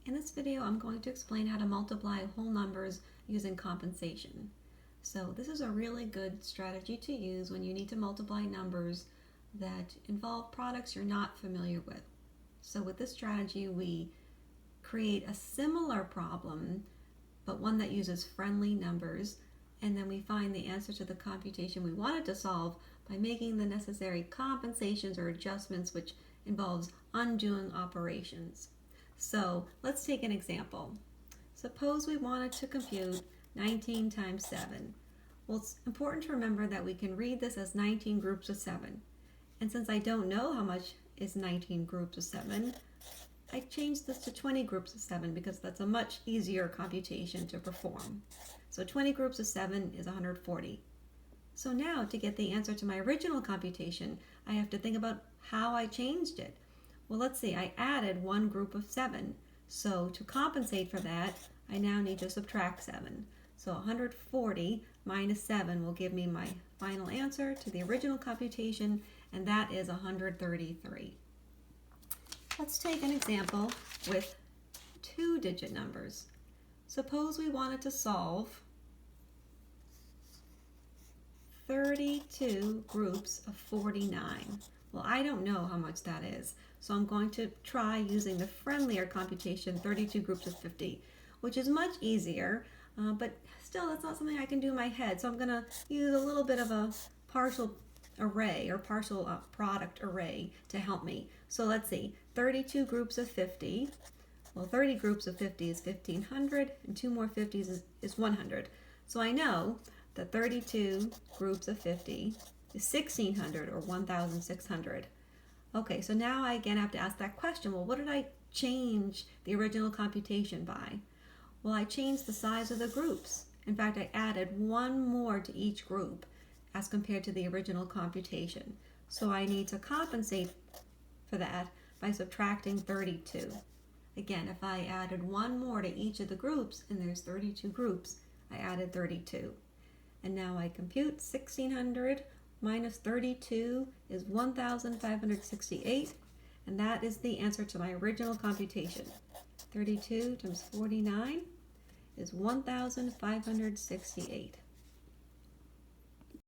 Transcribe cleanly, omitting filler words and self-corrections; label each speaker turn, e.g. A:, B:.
A: In this video, I'm going to explain how to multiply whole numbers using compensation. So this is a really good strategy to use when you need to multiply numbers that involve products you're not familiar with. So with this strategy, we create a similar problem, but one that uses friendly numbers, and then we find the answer to the computation we wanted to solve by making the necessary compensations or adjustments, which involves undoing operations. So let's take an example. Suppose we wanted to compute 19 times 7. Well, it's important to remember that we can read this as 19 groups of 7. And since I don't know how much is 19 groups of 7, I changed this to 20 groups of 7 because that's a much easier computation to perform. So 20 groups of 7 is 140. So now to get the answer to my original computation, I have to think about how I changed it. Well, let's see, I added one group of 7. So to compensate for that, I now need to subtract 7. So 140 minus 7 will give me my final answer to the original computation, and that is 133. Let's take an example with two-digit numbers. Suppose we wanted to solve 32 groups of 49. Well, I don't know how much that is, so I'm going to try using the friendlier computation, 32 groups of 50, which is much easier, but still that's not something I can do in my head, so I'm going to use a little bit of a partial array or partial product array to help me. So let's see, 32 groups of 50. Well, 30 groups of 50 is 1,500, and 2 more 50s is 100. So I know that 32 groups of 50 is 1,600 or 1,600. Okay, so now I again have to ask that question. Well, what did I change the original computation by? Well, I changed the size of the groups. In fact, I added one more to each group as compared to the original computation. So I need to compensate for that by subtracting 32. Again, if I added one more to each of the groups, and there's 32 groups, I added 32. And now I compute 1,600 minus 32 is 1,568, and that is the answer to my original computation. 32 times 49 is 1,568.